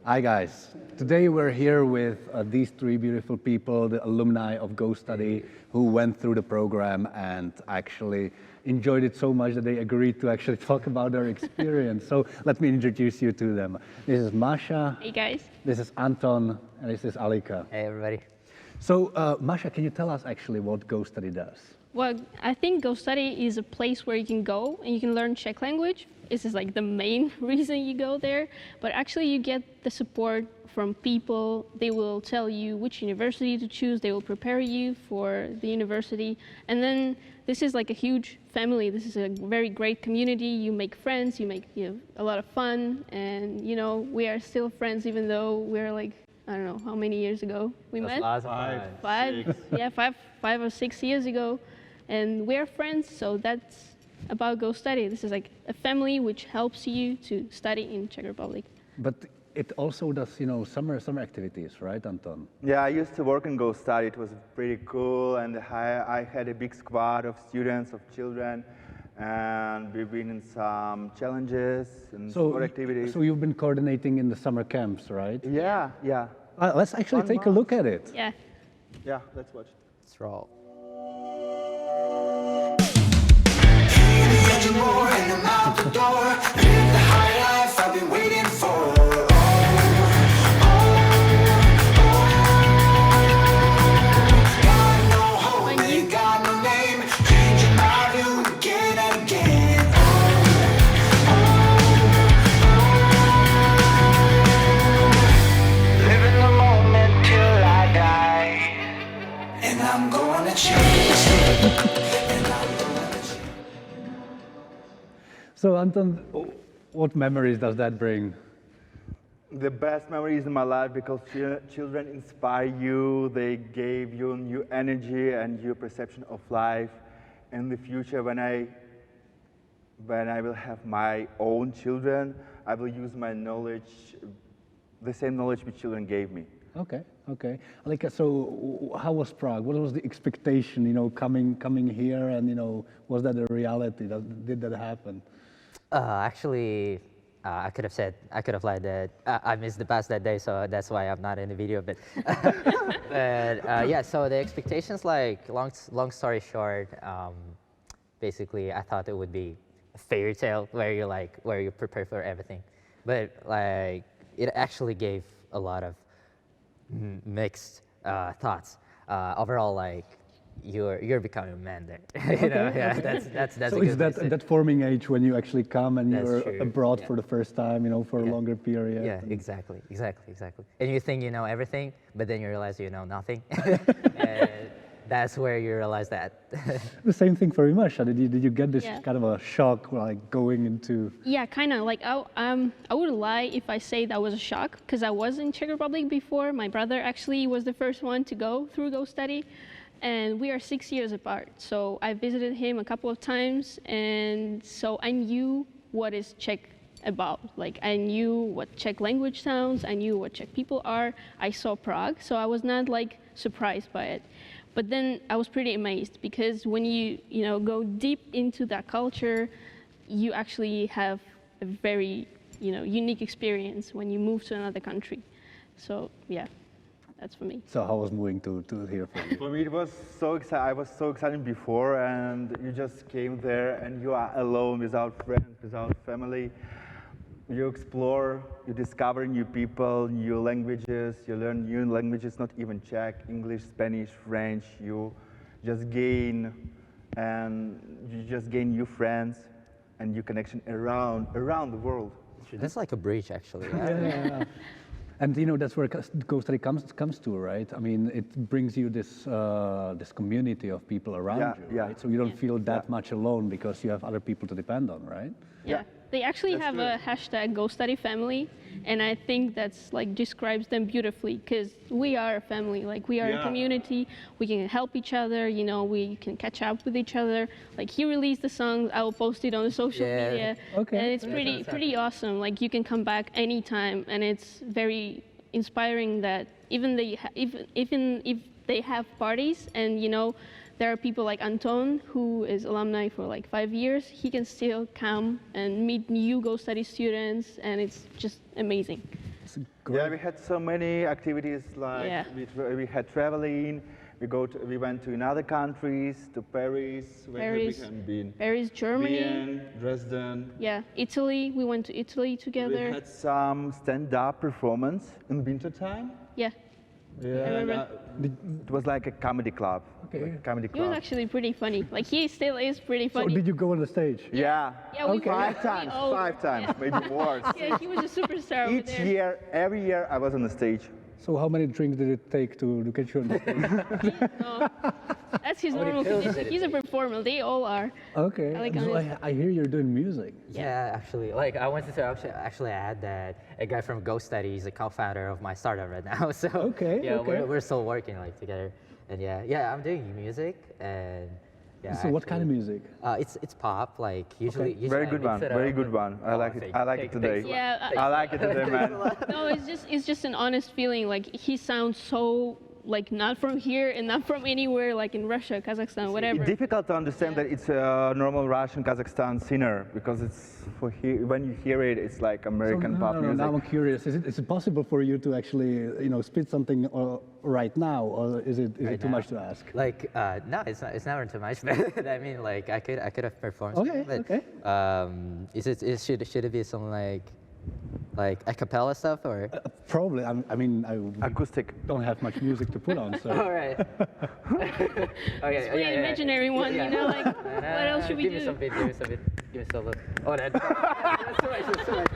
Hi guys. Today we're here with these three beautiful people, the alumni of GoStudy, who went through the program and actually enjoyed it so much that they agreed to actually talk about their experience. So let me introduce you to them. This is Masha. Hey guys. This is Anton, and this is Alika. Hey everybody. So Masha, can you tell us actually what GoStudy does? Well, I think GoStudy is a place where you can go and you can learn Czech language. This is like the main reason you go there, but actually you get the support from people. They will tell you which university to choose. They will prepare you for the university. And then this is like a huge family. This is a very great community. You make friends, you have a lot of fun. And we are still friends even though we're like, I don't know, how many years ago we met? Five or 6 years ago. And we're friends, so that's about GoStudy. This is like a family which helps you to study in Czech Republic. But it also does, summer activities, right, Anton? Yeah, I used to work in GoStudy. It was pretty cool, and I had a big squad of students, of children, and we've been in some challenges and sport activities. So you've been coordinating in the summer camps, right? Yeah. Let's actually take a look at it. Yeah. Yeah, let's watch. Let's roll. More and I'm out the door. Live the high life I've been waiting for. Got no home, ain't got no name. Changing my view again and again. Living the moment till I die. And I'm gonna change it. So Anton, what memories does that bring? The best memories in my life because children inspire you. They gave you new energy and new perception of life. In the future, when I will have my own children, I will use my knowledge, the same knowledge which children gave me. Okay. Alika, so how was Prague? What was the expectation, coming here, and was that a reality? Did that happen? Actually, I could have lied that I missed the bus that day, so that's why I'm not in the video. But, yeah, so the expectations, like long story short, basically I thought it would be a fairy tale where you prepare for everything, but like it actually gave a lot of mixed thoughts. Overall, like. You're becoming a man there. That's so it's that forming age when you actually come and you're abroad for the first time, for a longer period. Yeah, exactly. And you think you know everything, but then you realize you know nothing. And that's where you realize that. The same thing for you, Masha. Did you get this kind of a shock, like going into? Yeah, kind of. Like I would lie if I say that was a shock because I was in Czech Republic before. My brother actually was the first one to go through GoStudy. And we are 6 years apart. So I visited him a couple of times, and so I knew what is Czech about. Like I knew what Czech language sounds, I knew what Czech people are. I saw Prague, so I was not like surprised by it. But then I was pretty amazed because when you go deep into that culture, you actually have a very unique experience when you move to another country. So yeah. That's for me. So how was moving to here for you? For me, it was so exciting. I was so excited before, and you just came there, and you are alone, without friends, without family. You explore, you discover new people, new languages. You learn new languages, not even Czech, English, Spanish, French. You just gain new friends and new connection around the world. That's like a bridge, actually. Yeah. And that's where GoStudy comes to, right? I mean, it brings you this community of people around you, right? So you don't feel that much alone because you have other people to depend on, right? Yeah. They actually have a hashtag GoStudy family, and I think that's like describes them beautifully because we are a family, like we are a community. We can help each other, we can catch up with each other. Like he released the song, I will post it on the social media, and it's pretty awesome. Like you can come back anytime, and it's very inspiring that even if they have parties and there are people like Anton, who is alumni for like 5 years. He can still come and meet new GoStudy students, and it's just amazing. Yeah, we had so many activities like Yeah. we had traveling. We went to another countries, to Paris. Where have Paris. we been? Paris, Germany. Vienna, Dresden. Yeah, Italy. We went to Italy We together. had some stand-up performance in winter time. Yeah, Yeah, remember. it was like a comedy club. Okay. Like a comedy he was club. actually pretty funny. Like he still is pretty So funny. did you go on the stage? Yeah. Yeah, we Okay. were Five really times, old. 5 times, Yeah. maybe more. Yeah, he was a superstar over Each there. year, every year, I was on the stage. So how many drinks did it take to get you on the stage? No, that's his many normal pills condition. did it He's a take? performer. They all are. Okay. I like So honest- I hear you're doing music. Yeah, actually, like I wanted to actually add that a guy from GoStudy is a co-founder of my startup right now. So Okay, yeah, okay. we're still working like together, and yeah, I'm doing music, and yeah. So what kind of music? It's pop, like usually. usually Very I good mix one, it very up good with- one. I like it. thank- I like it thank- today. thanks a lot. Yeah, I like it today, man. No, it's just an honest feeling. Like he sounds so like not from here and not from anywhere, like in Russia, Kazakhstan, whatever. It's difficult to understand that it's a normal Russian Kazakhstan singer because it's when you hear it, it's like American So, pop music. Now I'm curious. Is it possible for you to actually, spit something right now, or is it Right too now. much to ask? Like no, it's never too much. But I mean, like I could have performed. Okay, something, but, okay. should it be some like a cappella stuff or? Probably. I Acoustic. don't have much music to put on, so. All right. Okay. It's pretty imaginary one, you know, like what else should we give do? Me some beat, give me some beat. Give me some beat. Oh, that's too much. That's too much.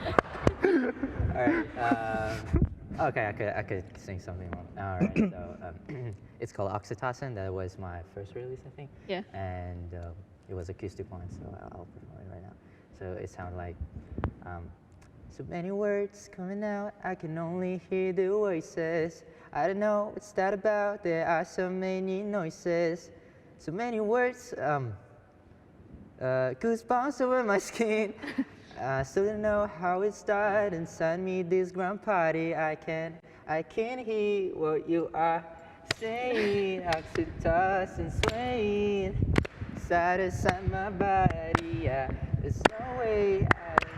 All right. Okay, I could sing something more. All right. So it's called Oxytocin. That was my first release, I think. Yeah. And it was acoustic one, so I'll perform it right now. So it sounds like. So many words coming out, I can only hear the voices. I don't know what's that about, there are so many noises. So many words, goosebumps over my skin. I still don't know how it started inside me, this grand party. I can't hear what you are saying. Oxytocin swaying, side to side my body. Yeah, there's no way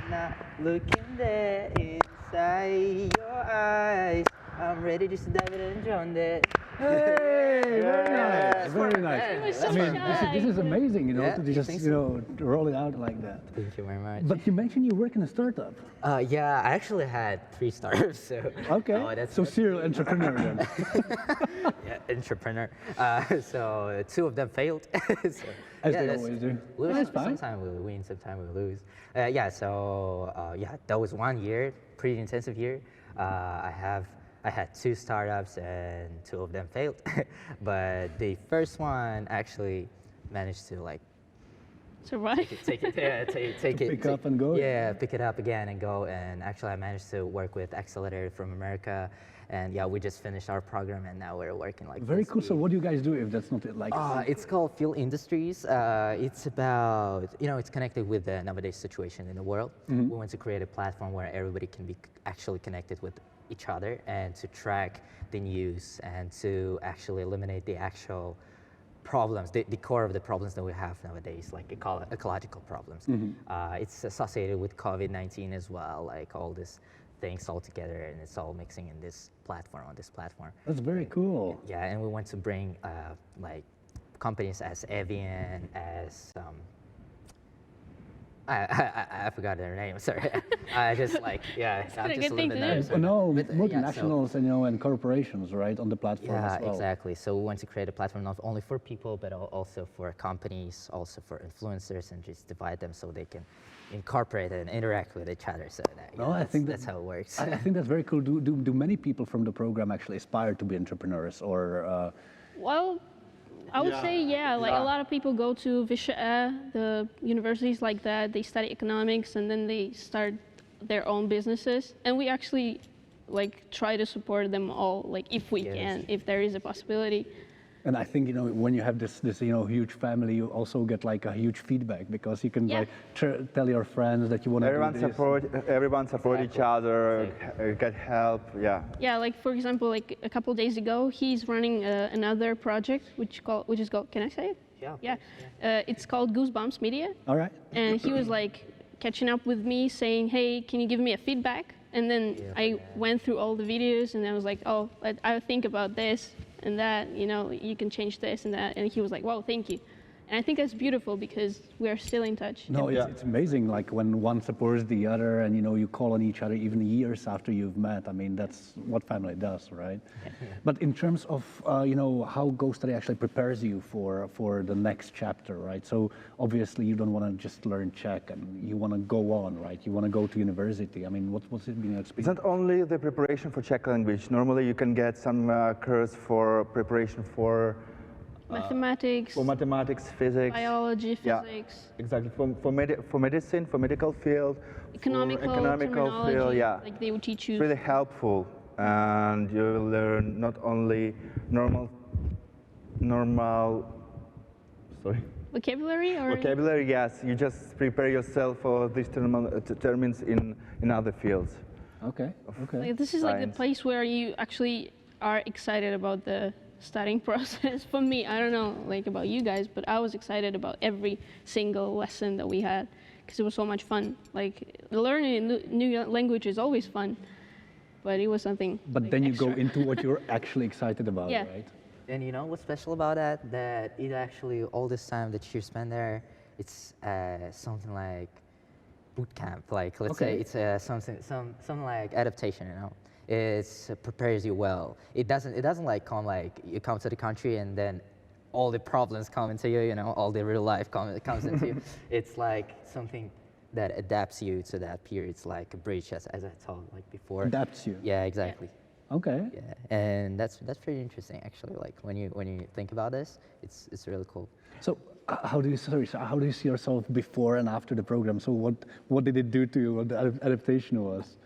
I'm not looking there inside your eyes. I'm ready just to dive in and drown it. Hey, very nice, very nice. He was so I mean, shy. this is amazing, Yeah, to you just, think so? roll it out like that. Thank you very much. But you mentioned you work in a startup. Yeah, I actually had 3 startups. So Okay. that's So serial entrepreneur then. yeah, entrepreneur. So 2 of them failed. So, As yeah, they that's- always do. Lose, That's fine. sometimes we win, sometimes we lose. Yeah, so that was 1 year, pretty intensive year. I had 2 startups and 2 of them failed. But the first one actually managed to Survive. take it, pick up and go? Yeah, pick it up again and go. And actually, I managed to work with Accelerator from America, and yeah, we just finished our program, and now we're working like Very full cool. So speed. what do you guys do if that's not it? Like, It's called Fuel Industries. It's about, it's connected with the nowadays situation in the world. Mm-hmm. We want to create a platform where everybody can be actually connected with each other and to track the news and to actually eliminate the actual problems, the core of the problems that we have nowadays, like ecological problems. It's associated with COVID-19 as well, like all these things all together, and it's all mixing in this platform, on this platform. that's very cool. Yeah, and we want to bring like companies as Evian, as I forgot their name. Sorry, I just I'm not a just good thing living to there. do. so- No, but, yeah, so- multinationals and corporations, right, on the platform Yeah, as well. exactly. So we want to create a platform not only for people, but also for companies, also for influencers, and just divide them so they can incorporate and interact with each other. So that, No, I think that's how it works. I think that's very cool. Do many people from the program actually aspire to be entrepreneurs, or? Well, I would say, like a lot of people go to VŠE, the universities like that, they study economics and then they start their own businesses. And we actually like try to support them all, like if we Yes. can, if there is a possibility. And I think when you have this huge family, you also get like a huge feedback because you can Yeah. like tell your friends that you want to do this. Everyone support each other, get help. Yeah. Yeah, like for example, like a couple days ago, he's running another project which is called, can I say it? Yeah. Yeah. It's called Goosebumps Media. All right. And he was like catching up with me saying, hey, can you give me a feedback? And then Yeah, I went through all the videos and I was like, oh, I think about this and that, you know, you can change this and that. And he was like, wow, thank you. And I think that's beautiful because we are still in touch. No, it's amazing, like when one supports the other and, you know, you call on each other even years after you've met. I mean, that's what family does, right? But in terms of, you know, how GoStudy actually prepares you for the next chapter, right? So obviously you don't want to just learn Czech and you want to go on, right? You want to go to university. I mean, what's it been your It's experience? not only the preparation for Czech language. Normally you can get some course for preparation for mathematics, physics. Biology, Yeah, physics. exactly. For medicine, for medical field, Economical economical field, yeah. Like they would teach you. It's really helpful, and you will learn not only vocabulary. Yes, you just prepare yourself for these terms in other fields. Okay, okay. Like, this is like the Science. place where you actually are excited about the studying process. For me, I don't know like about you guys, but I was excited about every single lesson that we had because it was so much fun. Like learning a new language is always fun, but it was something. But like, then you extra. go into what you're actually excited about, Yeah. right? And you know what's special about that? That it actually, all this time that you spend there, it's something like boot camp. Like, let's say it's something like adaptation, you know? It prepares you well. It doesn't like come like you come to the country and then all the problems come into you, you know, all the real life comes into you. It's like something that adapts you to that period. It's like a bridge, as I told like before. Adapts you. Yeah, exactly. Okay. Yeah, and that's pretty interesting actually. Like when you think about this, it's really cool. So how do you see yourself before and after the program? So what did it do to you? What the adaptation was?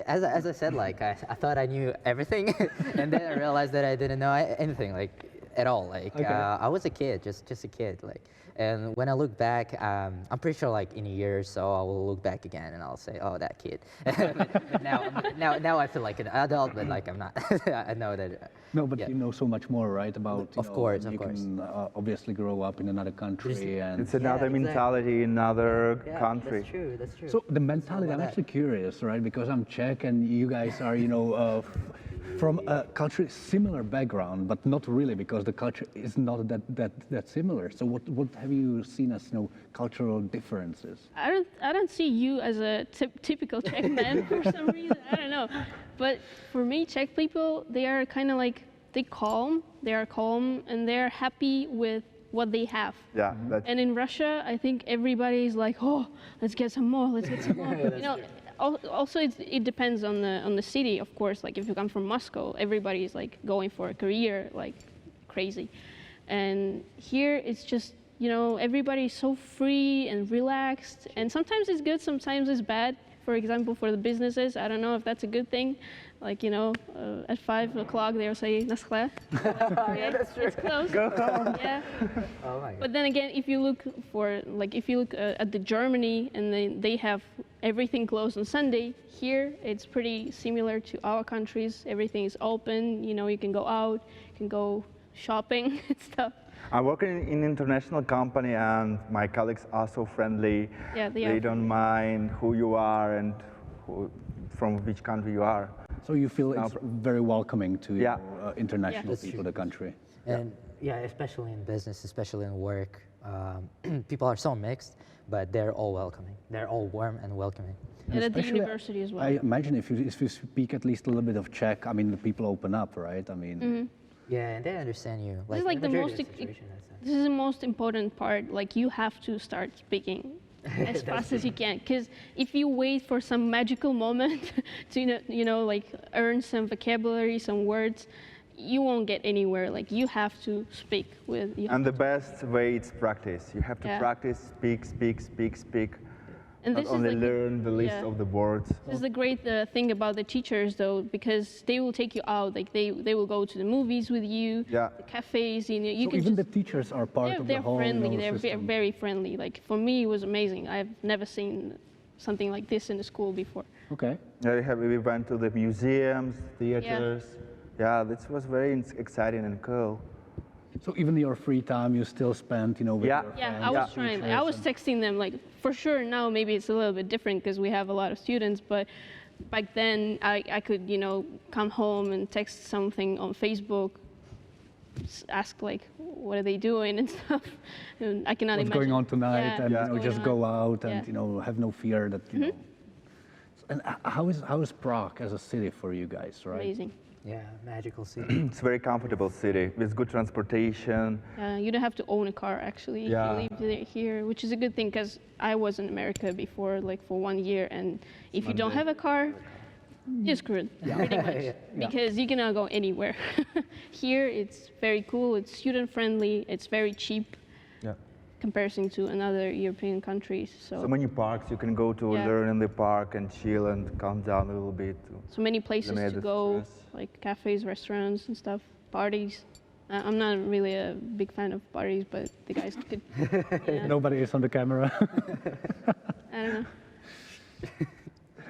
As I said, like I thought I knew everything, and then I realized that I didn't know anything, like at all. Like I was a kid, just a kid. Like, and when I look back, I'm pretty sure like in a year or so I will look back again and I'll say, oh, that kid. But now I feel like an adult, but like I'm not. I know that. No, but yeah. you know so much more, right? About Of course. you can obviously grow up in another country and. It's another exactly. mentality, another Yeah, country. That's true. So the mentality, I'm that. actually curious, right? Because I'm Czech and you guys are, you know, from a culturally similar background, but not really because the culture is not that similar. So what have you seen as, you know, cultural differences? I don't see you as a typical Czech man for some reason. I don't know, but for me, Czech people, they are kind of like they are calm, and they're happy with what they have. Yeah, that's And in Russia, I think everybody's like, oh, let's get some more, you know. Also, it depends on the city, of course. Like if you come from Moscow, everybody's like going for a career like crazy, and here it's just, you know, everybody's so free and relaxed, and sometimes it's good, sometimes it's bad. For example, for the businesses, I don't know if that's a good thing. Like, you know, at 5 o'clock they'll say naschle. Yeah, that's true. It's closed. Go home. Yeah. Oh my God. But then again, if you look at the Germany, and they have everything closed on Sunday. Here, it's pretty similar to our countries. Everything is open. You know, you can go out, you can go shopping and stuff. I'm working in an international company, and my colleagues are so friendly. Yeah, they They are don't mind who you are and from which country you are. So you feel it's very welcoming to Yeah. international Yeah. people, the country. And yeah, especially in business, especially in work, people are so mixed, but they're all welcoming. They're all warm and welcoming. And at the especially, university as well. I imagine if you speak at least a little bit of Czech, I mean, the people open up, right? I mean, Yeah, and they understand you. This is like the majority most of situation, that's it. this is the most important part. Like you have to start speaking as fast as you can, because if you wait for some magical moment to you know like earn some vocabulary, some words, you won't get anywhere. Like you have to speak with. And the best way is practice. You have to Yeah. practice, speak. And Not this is only like learn the list yeah. of the words. This is the great thing about the teachers, though, because they will take you out. Like they will go to the movies with you, Yeah. the cafes. You know, you so can even just, the teachers are part of the they're whole friendly. you know, They're system. very friendly. Like for me, it was amazing. I've never seen something like this in the school before. Okay. Yeah, we went to the museums, theaters. Yeah, this was very exciting and cool. So even your free time, you still spend, you know, with Yeah. your Yeah, friends, I was teachers, trying. I was and- texting them. Like for sure now, maybe it's a little bit different because we have a lot of students. But back then I could, you know, come home and text something on Facebook, ask like, what are they doing and stuff. And I cannot What's imagine. going on tonight, Yeah, and what's you know, just going go on. out and Yeah. you know, have no fear that you know. And how is Prague as a city for you guys, right? Amazing. Yeah, magical city. It's a very comfortable city with good transportation. You don't have to own a car actually if Yeah. you live here, which is a good thing because I was in America before, like for 1 year, and if you don't have a car, you're screwed, pretty much, because you cannot go anywhere. Here, it's very cool. It's student friendly. It's very cheap Yeah. comparison to another European countries. So many parks you can go to, Yeah. learn in the park and chill and calm down a little bit. So many places eliminate to the go, stress. like cafes, restaurants, and stuff. Parties. I'm not really a big fan of parties, but the guys could. Yeah, Nobody is on the camera. I don't know.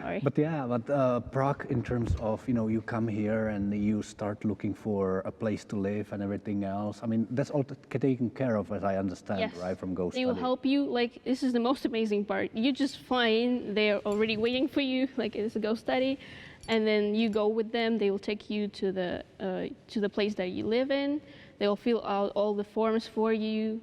Sorry. But yeah, Prague, in terms of, you know, you come here and you start looking for a place to live and everything else. I mean, that's all taken care of, as I understand, Yes. right, from GoStudy. They will help you. Like, this is the most amazing part. You just fly in, they're already waiting for you, like it's a GoStudy, and then you go with them. They will take you to the place that you live in. They will fill out all the forms for you.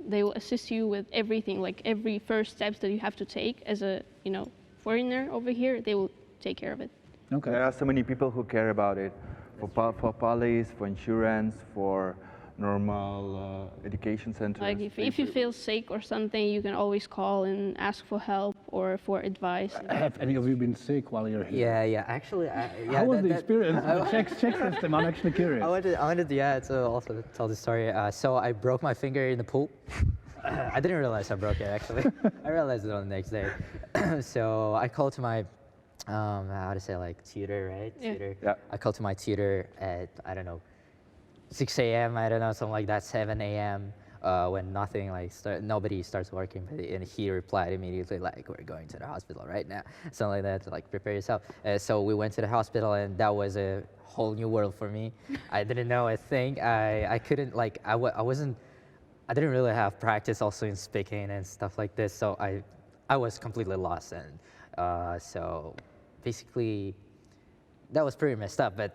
They will assist you with everything, like every first steps that you have to take as a, you know, foreigner over here. They will take care of it. Okay. There are so many people who care about it. For police, for insurance, for normal education centers. Like if you feel sick or something, you can always call and ask for help or for advice. Have any of you been sick while you're here? Yeah. Actually, yeah, How was the that- experience? The Czech system. I'm actually curious. I wanted, yeah, to also tell the story. So I broke my finger in the pool. I didn't realize I broke it actually. I realized it on the next day. So I called to my, how to say, like tutor, right? Yeah. Tutor. Yeah. I called to my tutor at, I don't know, 6 a.m. I don't know, something like that, 7 a.m. When nothing like nobody starts working, and he replied immediately like, "We're going to the hospital right now," something like that. To, like, prepare yourself. So we went to the hospital, and that was a whole new world for me. I didn't know a thing. I couldn't like I didn't really have practice also in speaking and stuff like this. So I was completely lost, and so basically that was pretty messed up, but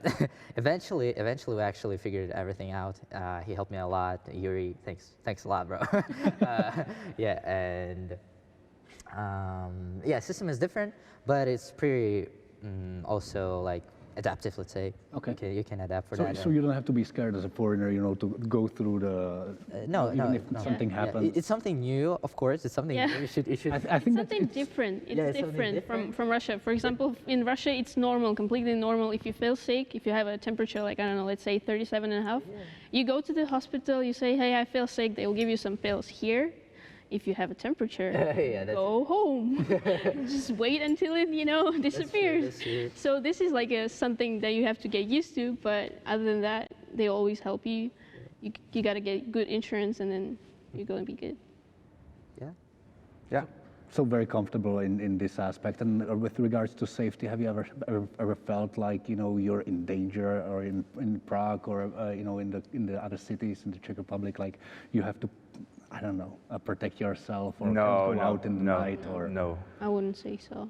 eventually we actually figured everything out. He helped me a lot. Yuri, thanks a lot, bro. Yeah, and yeah, system is different, but it's pretty also like adaptive, let's say. Okay. You can adapt for So, that. so you don't have to be scared as a foreigner, you know, to go through the. No, even if no. something Yeah, happens. it's something new, of course. It's something Yeah. new. You should. I think that's Something different. It's Yeah, it's something different different. from Russia. For example, in Russia, it's normal, completely normal. If you feel sick, if you have a temperature like, I don't know, let's say 37.5, you go to the hospital, you say, hey, I feel sick. They will give you some pills. Here, if you have a temperature, Yeah, that's go home. Just wait until it, you know, disappears. that's true. So this is like something that you have to get used to. But other than that, they always help you. You got to get good insurance, and then you're going to be good. Yeah. Yeah. so very comfortable in this aspect. And with regards to safety, have you ever felt like, you know, you're in danger, or in Prague, or you know, in the other cities in the Czech Republic, like you have to, I don't know, protect yourself, or can't go out in the night, or no. I wouldn't say so.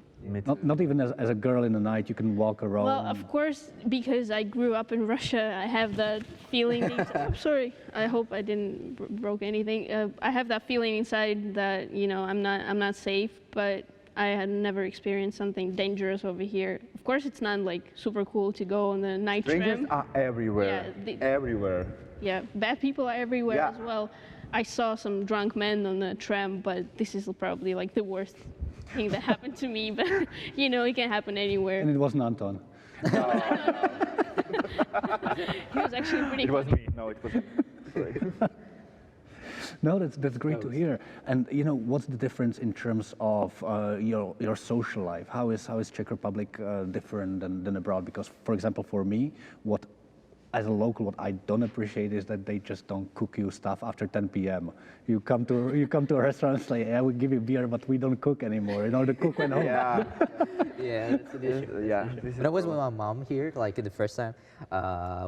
not even as a girl in the night, you can walk around. Well, of course, because I grew up in Russia, I have that feeling. I'm sorry. I hope I didn't broke anything. I have that feeling inside that, you know, I'm not safe. But I had never experienced something dangerous over here. Of course, it's not like super cool to go on the night Strangers tram. are everywhere. Yeah, everywhere. Yeah, bad people are everywhere Yeah. as well. I saw some drunk men on the tram, but this is probably like the worst thing that happened to me. But you know, it can happen anywhere. And it wasn't Anton. He was actually pretty. It was funny. me. No, it wasn't. No, that's great to hear. And you know, what's the difference in terms of your social life? How is Czech Republic different than abroad? Because, for example, for me, what as a local, what I don't appreciate is that they just don't cook you stuff after 10 p.m. You come to a restaurant and say, yeah, we give you beer, but we don't cook anymore. In order to cook went home. Yeah. Yeah, that's an issue. Yeah. This is When I was with my mom here, like the first time,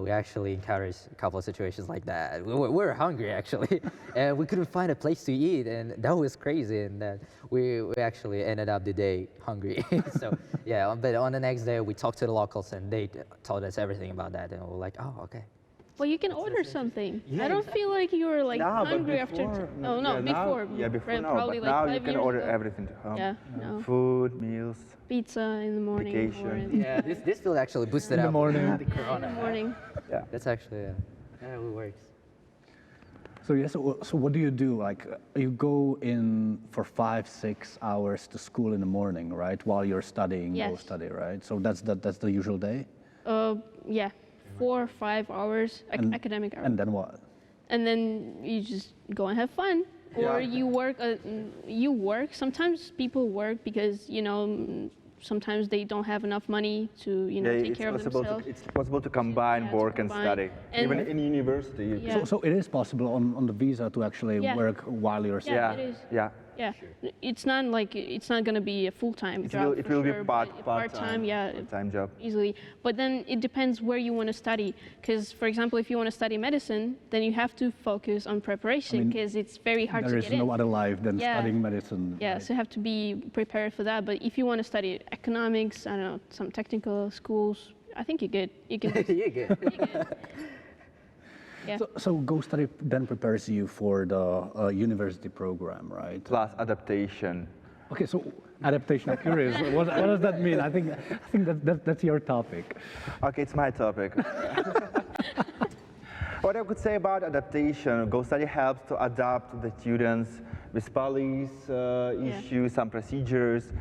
we actually encountered a couple of situations like that. We were hungry actually, and we couldn't find a place to eat, and that was crazy. And we actually ended up the day hungry. So yeah, but on the next day we talked to the locals, and they told us everything about that, and we were like, oh, okay. Well, you can order something. Yeah, I don't feel like you were like No, but hungry after. before, Oh no, yeah, before. Now, before no, Probably but like now 5 you can years order ago. everything to home. Yeah, no. Food, meals. Pizza in the morning. Vacation. Or in Yeah, this field actually boosted In the up morning. the corona. the morning. Yeah. That's actually yeah, it works. So yeah, so what do you do? Like you go in for 5-6 hours to school in the morning, right? While you're studying, Yes. GoStudy, right? So that's the usual day. Yeah, 4 or 5 hours And- academic hours. And then what? And then you just go and have fun, or Yeah. you work. You work. Sometimes people work because sometimes they don't have enough money to take care of themselves. It's possible to combine Yeah, to work and combine. study. And- Even in university. Yeah. So it is possible on the visa to actually Yeah. work while you're studying. Yeah, Yeah. it is. Yeah. Yeah, it's not like it's not gonna be a full-time job. It for will sure, be but part-time. part-time, yeah, Part-time job. easily. But then it depends where you want to study. Because, for example, if you want to study medicine, then you have to focus on preparation mean, because it's very hard There to is get no in. other life than Yeah. studying medicine. Yeah, right? so you have to be prepared for that. But if you want to study economics, I don't know, some technical schools, I think you're good. You can. Yeah, good. Yeah. So GoStudy then prepares you for the university program, right? Plus adaptation. Okay, so adaptation. I'm curious. What does that mean? I think that's your topic. Okay, it's my topic. What I could say about adaptation, GoStudy helps to adapt the students with police issues, some procedures.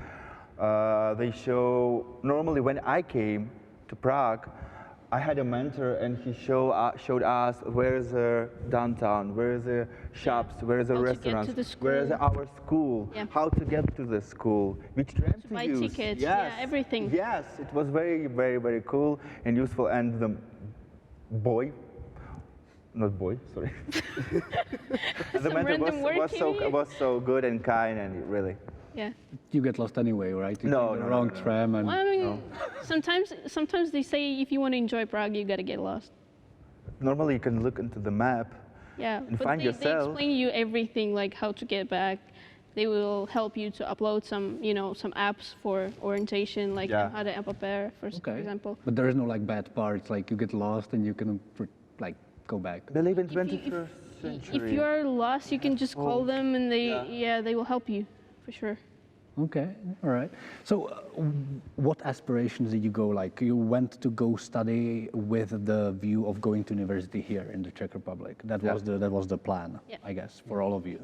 They show, normally when I came to Prague, I had a mentor and he showed us where is the downtown, where is the shops, where is the How to get restaurants, to the where is school. our school, Yeah. how to get to the school, which tram to buy use. tickets, Yes. yeah, everything. Yes, it was very, very, very cool and useful. And the boy, not boy, sorry. The Some mentor random word came in. was so good and kind and really. Yeah. You get lost anyway, right? You No, take the no, wrong no, no. tram and. Well, I mean, sometimes they say if you want to enjoy Prague, you gotta get lost. Normally you can look into the map. Yeah, And but find they yourself. explain you everything, like how to get back. They will help you to upload some apps for orientation, like Yeah. how to prepare, for Okay. example. But there is no like bad parts. Like you get lost and you can like go back. Believe in If you- 21st century. If you're lost, you can just call them, and they will help you, for sure. Okay, all right. So, what aspirations did you go? Like, you went to go study with the view of going to university here in the Czech Republic. That was the plan, Yeah. I guess, for all of you.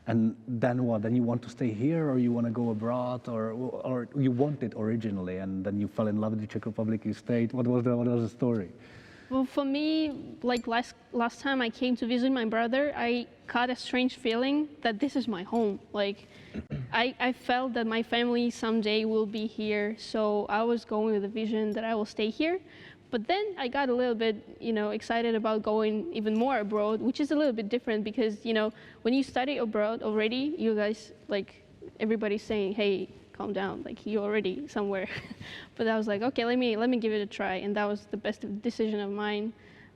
And then what? Then you want to stay here, or you want to go abroad, or you wanted originally, and then you fell in love with the Czech Republic. You stayed. What was the story? Well, for me, like last time I came to visit my brother, I got a strange feeling that this is my home. Like, I felt that my family someday will be here, so I was going with a vision that I will stay here. But then I got a little bit, excited about going even more abroad, which is a little bit different because, when you study abroad already, you guys, like, everybody's saying, hey, calm down, like you're already somewhere. But I was like, okay, let me give it a try, and that was the best decision of mine.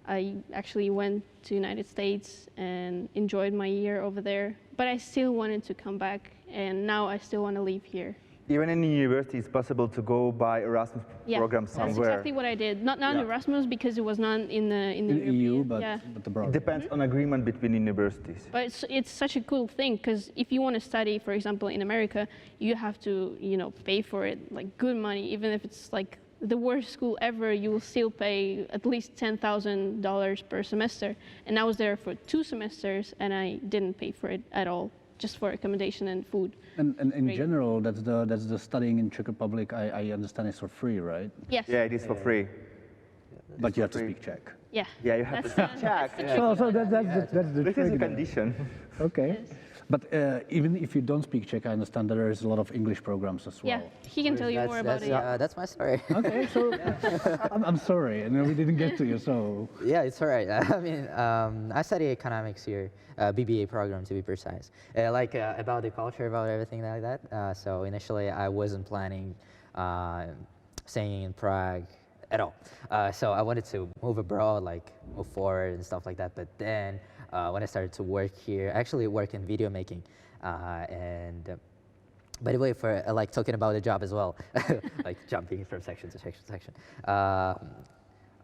I actually went to United States and enjoyed my year over there, but I still wanted to come back, and now I still want to live here. Even in university, it's possible to go by Erasmus program That's somewhere. exactly what I did. Not Yeah. Erasmus because it was not in the In EU, European- but yeah. abroad. It depends on agreement between universities. But it's such a cool thing because if you want to study, for example, in America, you have to, pay for it, like good money. Even if it's like the worst school ever, you will still pay at least $10,000 per semester. And I was there for 2 semesters, and I didn't pay for it at all, just for accommodation and food. And in Great. general, that's the studying in Czech Republic. I understand it's for free, right? Yes. Yeah, it is for free. But you have to free. speak Czech. Yeah. Yeah, you have to That's speak Czech. the So that's the This is a trick then. condition. Okay. But even if you don't speak Czech, I understand that there is a lot of English programs as well. Yeah, he can tell you more about it. That's my story. Okay, so I'm sorry, and we didn't get to you. So Yeah, it's all right. I mean, I study economics here, BBA program to be precise. About the culture, about everything like that. So initially, I wasn't planning staying in Prague at all. So I wanted to move abroad, like move forward and stuff like that. But then when I started to work here, I actually work in video making, and by the way, for like talking about the job as well, like jumping from section to section to section.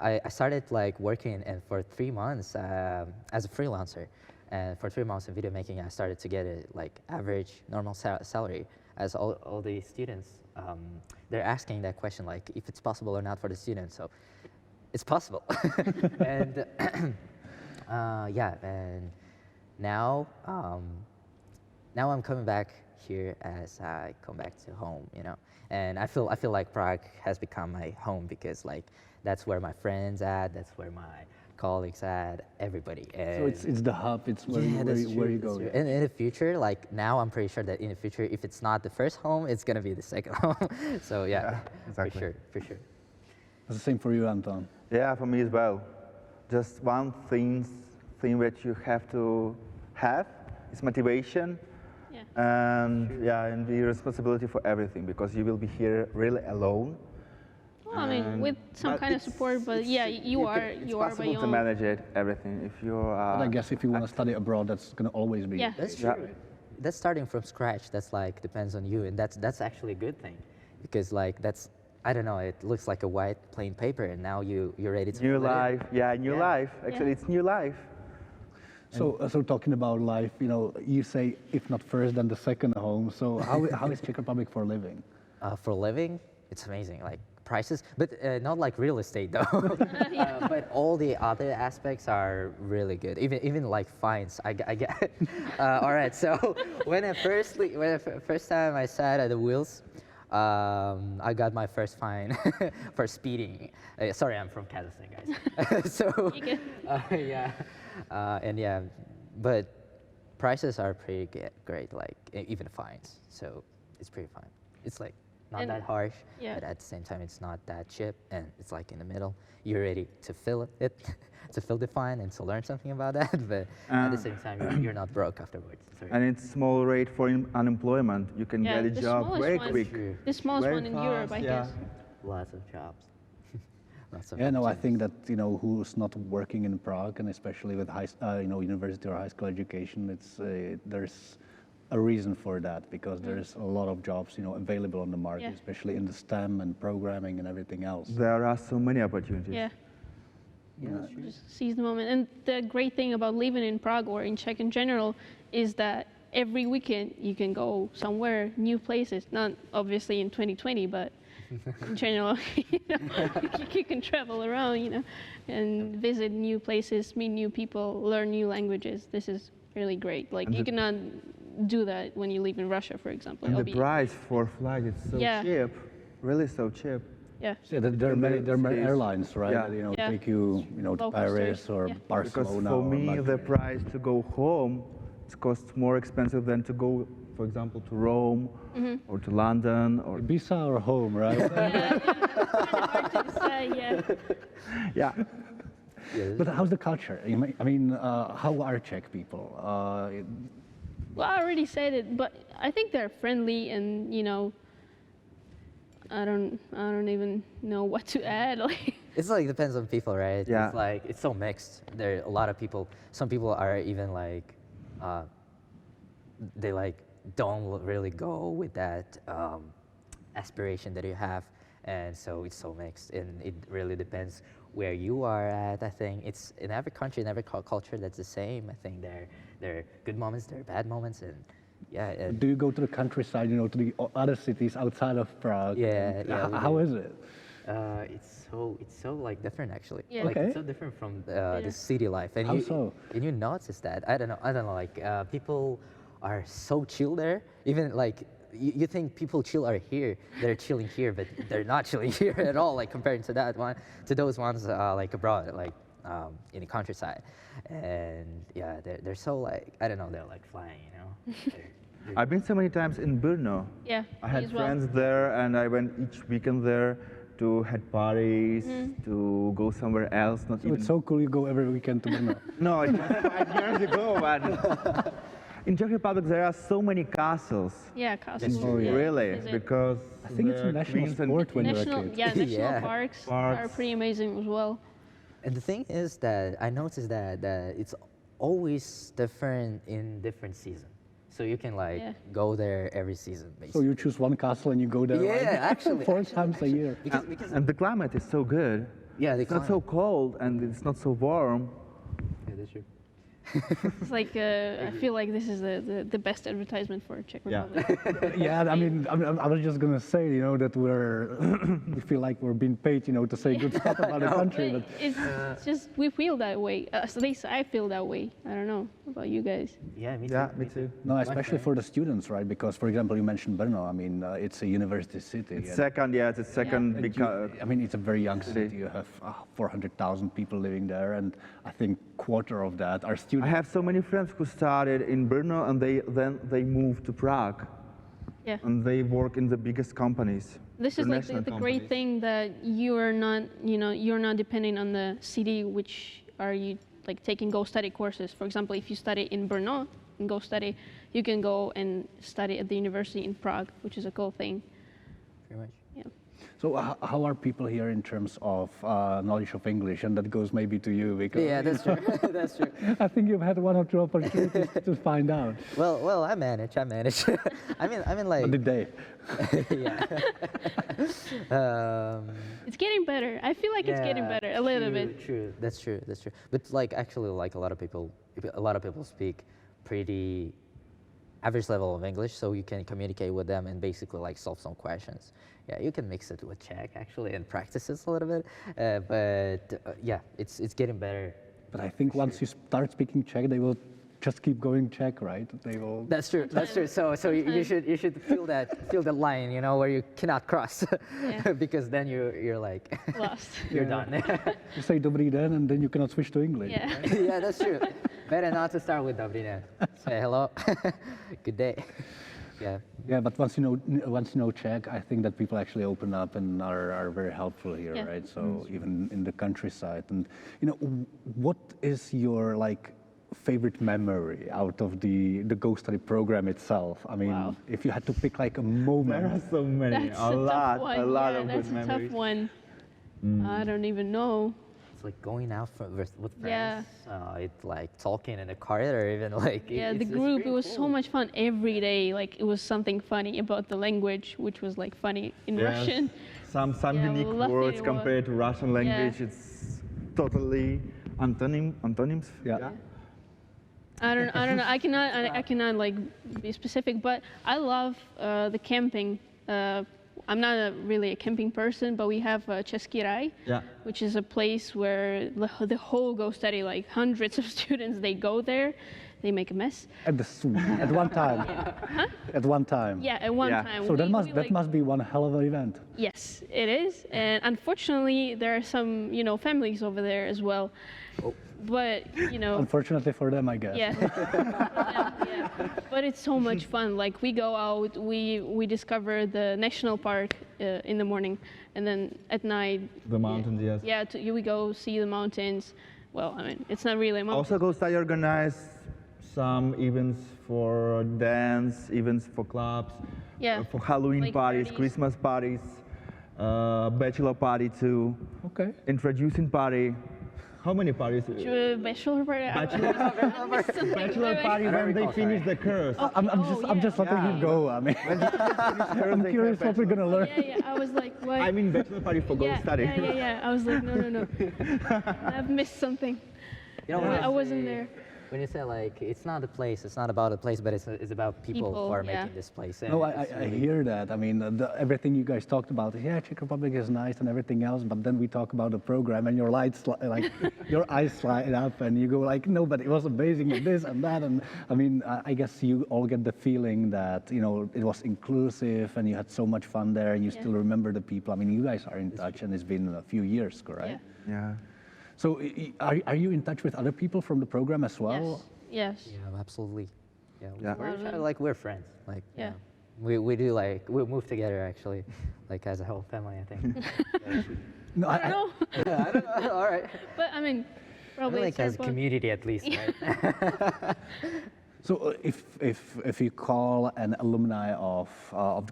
I started like working and for 3 months as a freelancer, and for 3 months in video making, I started to get a like average normal salary. As all the students, they're asking that question like if it's possible or not for the students. So it's possible, and yeah, and now now I'm coming back here as I come back to home, you know, and I feel like Prague has become my home because like that's where my friends at, that's where my colleagues at, everybody. And so it's the hub. It's where you go. Yeah. And in the future, like now, I'm pretty sure that in the future, if it's not the first home, it's gonna be the second home. So yeah, exactly. for sure. It's the same for you, Anton. Yeah, for me as well. Just one thing that you have to have is motivation. Yeah. And the responsibility for everything, because you will be here really alone. Well, I mean, with some But kind of support, but yeah, you are It's by possible your to own. manage it, everything. If you are. But I guess if you want to study abroad, that's going to always be. Yeah. That's Yeah. true. That's starting from scratch. That's like depends on you, and that's actually a good thing, because like that's I don't know. It looks like a white plain paper, and now you're ready to New fill it in. life, yeah, new Yeah. life. Actually, it's new life. So talking about life, you know, you say if not first, then the second home. So how is Czech Republic for living? For a living, it's amazing. Like prices, but not like real estate though. But all the other aspects are really good. Even like fines, I get. All right. So when I first time I sat at the wheels, I got my first fine for speeding. Sorry, I'm from Kazakhstan, guys. So yeah, and yeah, but prices are pretty great. Like even fines, so it's pretty fine. It's like not And- that harsh, yeah. but at the same time, it's not that cheap, and it's like in the middle. You're ready to fill it, to fill the fine and to learn something about that, but at the same time, you're not broke afterwards. So And it's small rate for unemployment. You can Yeah, get a the job smallest very one- quick. True. The smallest Very one in Europe, I fast, guess. lots of jobs. Lots of Yeah, no, I opportunities. think that you know who's not working in Prague, and especially with university or high school education, it's there's a reason for that because there's a lot of jobs available on the market, Yeah. especially in the STEM and programming and everything else. There are so many opportunities. Yeah. Yeah, that's true. Just seize the moment. And the great thing about living in Prague or in Czech in general is that every weekend you can go somewhere, new places. Not obviously in 2020, but in general, you can travel around, and visit new places, meet new people, learn new languages. This is really great. Like And you the- cannot do that when you live in Russia, for example. And It'll the be- price for flight is so Yeah. cheap, really so cheap. Yeah. So there are many cities. airlines, right? Yeah. That, Yeah. take you, to Low Paris cost, or yeah. Because Barcelona. for or me, the Madrid. price to go home, it costs more expensive than to go, for example, to Rome or to London or Ibiza or home, right? Hard to decide, yeah. yeah. But how's the culture? I mean, how are Czech people? Well, I already said it, but I think they're friendly and, I don't even know what to add. Like, It's like depends on people, right? Yeah. It's like it's so mixed. There are a lot of people. Some people are even like, they like don't really go with that aspiration that you have, and so it's so mixed. And it really depends where you are at. I think it's in every country, in every culture that's the same. I think there are good moments, there are bad moments, and yeah. And Do you go to the countryside, to the other cities outside of Prague? Yeah, And yeah, we How do. is it? It's so like different actually. Yeah. Like Okay. it's so different from the city life. And How so? And you notice that. I don't know. Like people are so chill there. Even like you think people chill are here. They're chilling here, but they're not chilling here at all. Like comparing to that one, to those ones like abroad. Like in the countryside, and yeah, they're so like, I don't know, they're like flying, you know. I've been so many times in Brno. Yeah, I me had as well. friends there, and I went each weekend there to head parties, to go somewhere else. Not So even. it's so cool you go every weekend to Brno. No, it was 5 years ago, but in Czech Republic there are so many castles. Yeah, castles. Oh, yeah. Really, Is it? because I think it's a the national queens and sport when you're a National, kid. yeah, national Yeah. parks, are Parks. pretty amazing as well. And the thing is that I noticed that it's always different in different seasons. So you can like Yeah. go there every season, So basically. you choose one castle and you go there Yeah, like actually, four times a year. because And the climate is so good. yeah, It's not so cold and it's not so warm. Yeah, that's true. It's like I feel like this is the best advertisement for Czech Yeah. Republic. Yeah, I mean, I was just gonna say, you know, that we feel like we're being paid, you know, to say good stuff about the country, But but it's just we feel that way. At least I feel that way. I don't know about you guys. Yeah, me too. Yeah, me too. no, especially for the students, right? Because, for example, you mentioned Brno. I mean, it's a university city. It's and- second, yeah, it's the second and big. I mean, it's a very young city. You have 400,000 people living there, and I think quarter of that are I students. have so many friends who started in Brno and they moved to Prague Yeah. and they work in the biggest companies. This is like international the great companies. thing that you are not, you know, you're not depending on the city which are you like taking GoStudy courses. For example, if you study in Brno in GoStudy, you can go and study at the university in Prague, which is a cool thing. Pretty much. Yeah. So how are people here in terms of knowledge of English? And that goes maybe to you, because Yeah, that's true. That's true. I think you've had one or two opportunities to find out. Well, I manage. I mean, like, On the day. yeah. It's getting better. I feel like it's getting better a little true, bit. True. That's true. That's true. But like, actually, like a lot of people speak pretty average level of English, so you can communicate with them and basically like solve some questions. Yeah, you can mix it with Czech actually and practice it a little bit. Yeah, it's getting better. But I think once you start speaking Czech, they will just keep going Czech, right? They will. That's true. That's true. So you should feel that line, you know, where you cannot cross, Yeah. because then you're like Lost. you're done. You say dobrý den, and then you cannot switch to English. Yeah. Yeah, that's true. Better not to start with dobrý den. Say hello, good day. Yeah. Yeah, but once you know Czech, I think that people actually open up and are very helpful here, Yeah. right? So even in the countryside, and you know, what is your like favorite memory out of the GoStudy program itself? I mean, Wow. if you had to pick like a There are moment. so many, That's a lot, tough one. a lot yeah, of that's good a memories. tough one. I don't even know. It's like going out with Yeah. friends. It's like talking in the car or even like. Yeah, it's the group, it pretty was so cool. much fun every day. Like, it was something funny about the language, which was like funny in Yes. Russian. Some Yeah, unique lucky words it was. compared to Russian language. It's totally antonyms. Yeah. I don't know. I cannot like be specific, but I love the camping. I'm not really a camping person, but we have Český Raj, Yeah. which is a place where the whole GoStudy, like hundreds of students, they go there, they make a mess. At one time. At one time. Yeah, at one Yeah. time. So we, that we, like- must be one hell of an event. Yes, it is, and unfortunately, there are some families over there as well. But Unfortunately for them, I guess. yeah. Yeah. But it's so much fun. Like, we go out, we discover the national park in the morning, and then at night. The mountains, yes. Yeah, we go see the mountains. Well, I mean, it's not really a mountain. Also, GoStudy organized some events for dance, events for clubs, Yeah. for Halloween Like parties, parties. Christmas parties, bachelor party too, Okay. introducing party. How many parties? Bachelor party. Bachelor party when they finish the course. I'm just letting you go. I mean, I'm curious what we're gonna learn. Yeah. I was like, what? I mean bachelor party for GoStudy. Yeah. I was like, no. I've missed something. You know, when I wasn't there. When you say like, it's not about a place, but it's about people who People, are yeah. making this place. And No, it's I hear that. I mean, everything you guys talked about, yeah, Czech Republic is nice and everything else, but then we talk about the program and your lights, like, your eyes light up and you go like, no, but it was amazing and this and that. And I mean, I guess you all get the feeling that, it was inclusive and you had so much fun there and you Yeah. still remember the people. I mean, you guys are in touch and it's been a few years, correct? Yeah. Yeah. So are you in touch with other people from the program as well? Yes. Yeah, absolutely. Yeah, Yeah. we're kind of like we're friends. Like Yeah. we do like we move together actually, like as a whole family, I think. No, I don't know. Yeah, I don't know. All right. But I mean, probably Like as a Serpa. community at least, right? So if you call an alumni of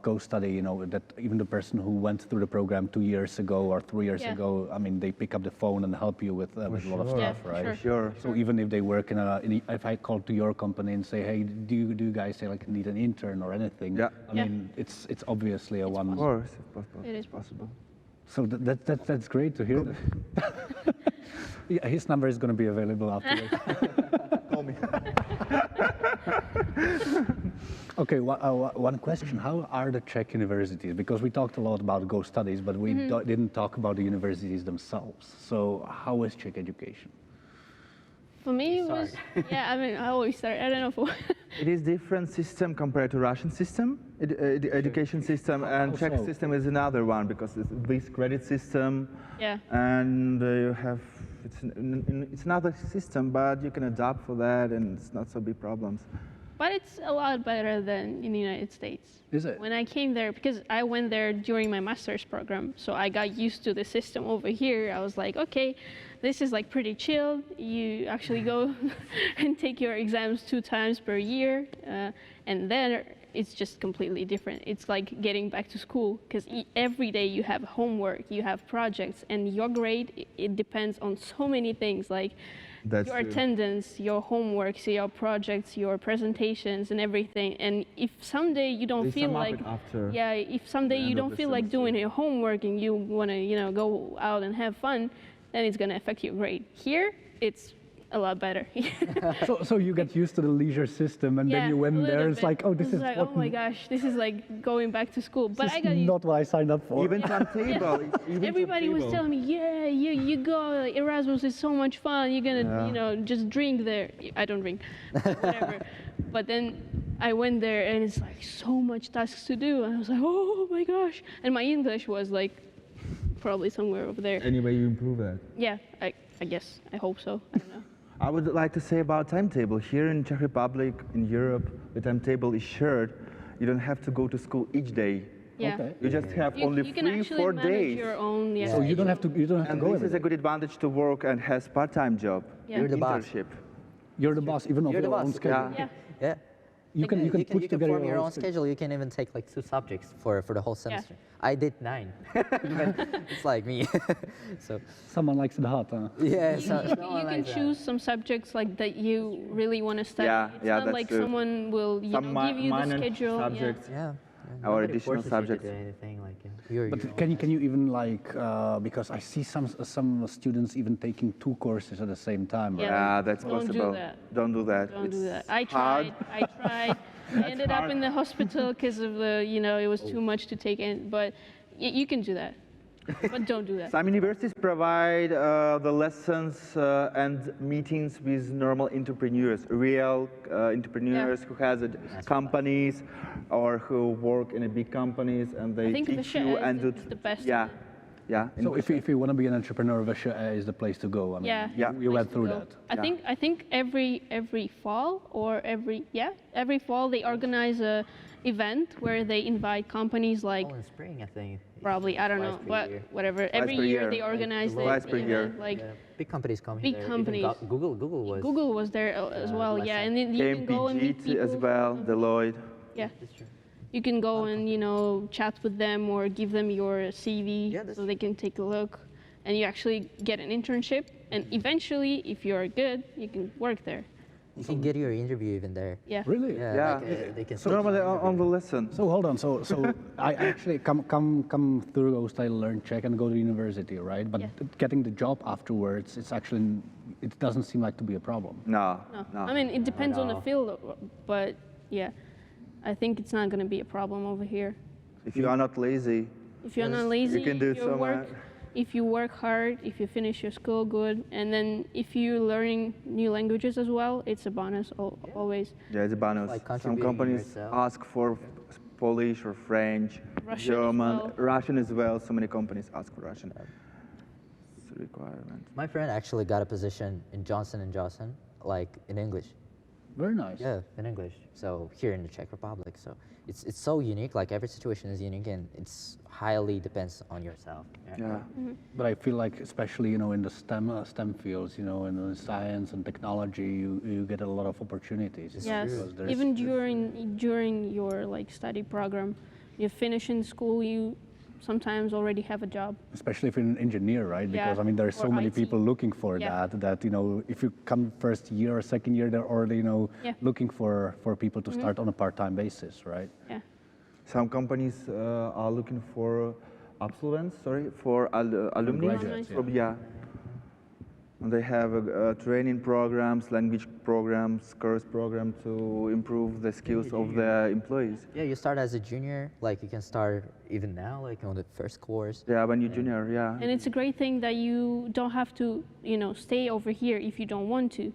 GoStudy, you know, that even the person who went through the program 2 years ago or 3 years Yeah. ago, I mean, they pick up the phone and help you with a lot of sure. Yeah, stuff, right? sure. Sure. So even if they work if I call to your company and say, hey, do you guys say like need an intern or anything? Yeah. I mean, it's obviously a one. Of course, if possible. It is possible. So that's great to hear. Yeah, his number is going to be available afterwards. Call me. Okay, one question. How are the Czech universities? Because we talked a lot about GoStudies, but we didn't talk about the universities themselves. So how is Czech education? For me, it was, yeah, I mean, I always start, I don't know for It is different system compared to Russian system, education system, and How Czech so? system is another one because it's this credit system, yeah. and you have it's another system, but you can adapt for that, and it's not so big problems. But it's a lot better than in the United States. Is it? When I came there, because I went there during my master's program, so I got used to the system over here. I was like, okay, this is like pretty chill. You actually go and take your exams 2 times per year, and then it's just completely different. It's like getting back to school, because every day you have homework, you have projects, and your grade, it depends on so many things, like That's your true. attendance, your homeworks, your projects, your presentations, and everything. And if someday you don't They feel sum up like, it after yeah, if someday the you end of don't the feel like semester. doing your homework and you want to, you know, go out and have fun, then it's gonna affect your grade. Here, it's a lot better. So you get used to the leisure system, and Yeah, then you a went little there. It's bit. like, oh, this It's is like, what, oh my gosh, this is like going back to school. But this I is got used. not what I signed up for. Even timetable. Even Everybody was timetable. telling me, yeah, you go, like, Erasmus is so much fun. You're gonna, Yeah. you know, just drink there. I don't drink, whatever. But then I went there and it's like so much tasks to do. And I was like, oh my gosh. And my English was like probably somewhere over there. Anyway, you improve that. Yeah, I guess. I hope so. I don't know. I would like to say about timetable. Here in Czech Republic, in Europe, the timetable is shared. You don't have to go to school each day. Yeah. Okay. You just have only you can 3, actually 4 manage days. your own. Yeah. So you don't have to And go this every is a day. good advantage to work and has part-time job. Yeah. You're the boss. Internship. You're the boss, even of You're the your own boss. schedule. Yeah. Yeah. You can put you can together form your own schedule. You can even take like 2 subjects for the whole semester. I did 9. But it's like me. So Someone likes it hot, huh? yeah, You can choose some subjects like that you really want to study. Yeah, it's yeah, not that's like true. someone will, you Some know, give you the minor schedule. Yeah. subjects. yeah. Our Nobody additional forces you to subjects. do anything like you're But your own can you even like because I see some students even taking 2 courses at the same time, right? Yeah. Yeah, that's Don't do possible. that. Don't do that. Don't do It's that. I hard. tried. I tried. I ended up in the hospital because of the, you know, it was too much to take in. But you can do that. But don't do that. Some universities provide the lessons and meetings with normal entrepreneurs, real entrepreneurs who has companies or who work in a big companies, and they I think teach you and do. it's the best. Yeah, yeah. So if you want to be an entrepreneur, Vesha is the place to go. I mean, Yeah. Yeah. you went through So that. I think every fall or every fall they organize a event where they invite companies like in spring, I think. probably I don't Twice know, per but year. whatever. Every per year year. they organize the Twice per year. event, like Yeah. Big companies come Big here. companies. Google was. Google was there as well, last yeah, time. and then you can go and meet KMPG people. as well, Deloitte. Yeah, That's true. you can go and chat with them or give them your CV Yeah, that's so they can take a look, and you actually get an internship, and eventually, if you're good, you can work there. You can get your interview even there. Yeah. Really? Yeah. Yeah. Like, they can. Normally on the lesson. So hold on. So I actually come through GoStudy, learn Czech, and go to university, right? But Yeah. getting the job afterwards, it doesn't seem like to be a problem. No, No. no. I mean, it depends on the all. field, but yeah, I think it's not going to be a problem over here. If you are not lazy, If you're not lazy, can do if you so work, much. if you work hard, if you finish your school good, and then if you're learning new languages as well, it's a bonus always. yeah, it's a bonus. Like Some contributing companies yourself. ask for Polish or French, Russian as German, well. Russian as well. So many companies ask for Russian. It's requirement. My friend actually got a position in Johnson & Johnson, like in English. Very nice. Yeah, in English. So here in the Czech Republic. So it's so unique. Like every situation is unique, and it's highly depends on yourself. Yeah. But I feel like, especially in the STEM fields, in the science and technology, you get a lot of opportunities. Yes, because there's- even during your like study program, you finish in school, you sometimes already have a job. Especially if you're an engineer, right? Yeah, Because there are so or many IT. people looking for Yeah. that if you come first year or second year, they're already Yeah. looking for people to start on a part-time basis, right? Yeah. Some companies are looking for alumni. graduates, Yeah. And they have training programs, language programs, course program to improve the skills of their employees. Yeah, you start as a junior. Like you can start even now, like on the first course. Yeah, when you're junior, yeah. And it's a great thing that you don't have to, stay over here if you don't want to.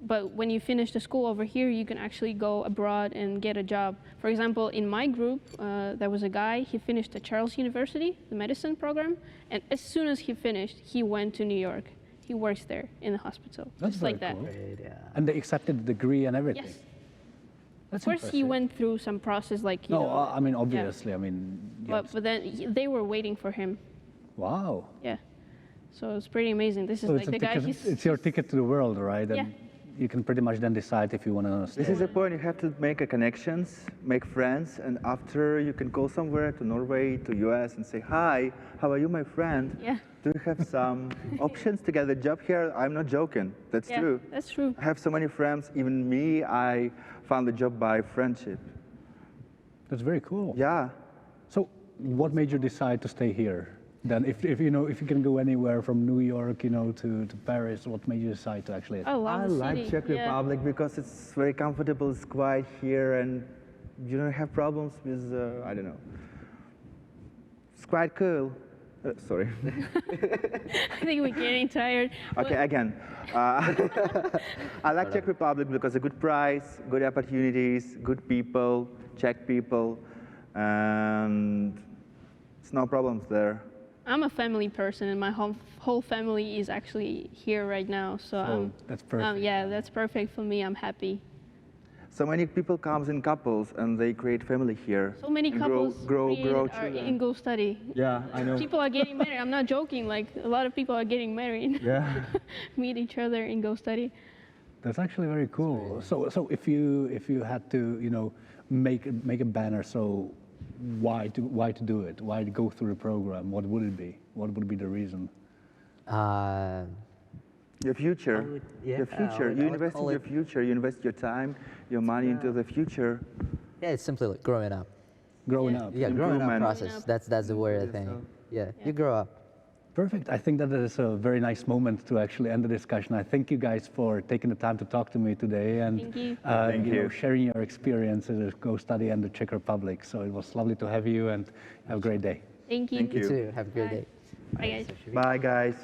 But when you finish the school over here, you can actually go abroad and get a job. For example, in my group, there was a guy, he finished at Charles University, the medicine program, and as soon as he finished, he went to New York. He works there in the hospital, That's just very like that. cool. Great, yeah. And they accepted the degree and everything. Yes. That's Of course, he impressive. went through some process, like, No, obviously, yeah. But then they were waiting for him. Wow. Yeah. So it's pretty amazing. This is So like it's, the guy. it's your ticket to the world, right? And Yeah. you can pretty much then decide if you want to stay. This is the point. You have to make connections, make friends, and after you can go somewhere to Norway, to US, and say, "Hi, how are you, my friend? Yeah. Do you have some options to get a job here?" I'm not joking. That's Yeah, true. that's true. I have so many friends. Even me, I found a job by friendship. That's very cool. Yeah. So, what made you decide to stay here? Then, if you can go anywhere from New York, to Paris, what made you decide to actually? I love I the like city. Czech Yeah. Republic because it's very comfortable. It's quiet here, and you don't have problems with I don't know. It's quite cool. Sorry. I think we're getting tired. Okay, again. I like Czech Republic because a good price, good opportunities, good people, Czech people, and it's no problems there. I'm a family person, and my whole family is actually here right now. So that's perfect. yeah, that's perfect for me. I'm happy. So many people comes in couples and they create family here. So many and couples grow are children. in GoStudy. Yeah, I know. People are getting married. I'm not joking. Like a lot of people are getting married. Yeah. Meet each other in GoStudy. That's actually very cool. So if you had to make a banner, so why to do it? Why to go through the program? What would it be? What would be the reason? Your future. yeah, Your future. I would You invest in call your it- future. You invest your time, your money into the future. Yeah, it's simply like growing up. Growing Yeah. up. Yeah, growing up Improvement. process. That's the word I think. Yeah, you grow up. Perfect. I think that is a very nice moment to actually end the discussion. I thank you guys for taking the time to talk to me today and Thank you. Thank you. sharing your experiences at GoStudy and the Czech Republic. So it was lovely to have you and have a great day. Thank you. Thank You you. too. Have a great Bye. day. Bye, guys. Bye, guys.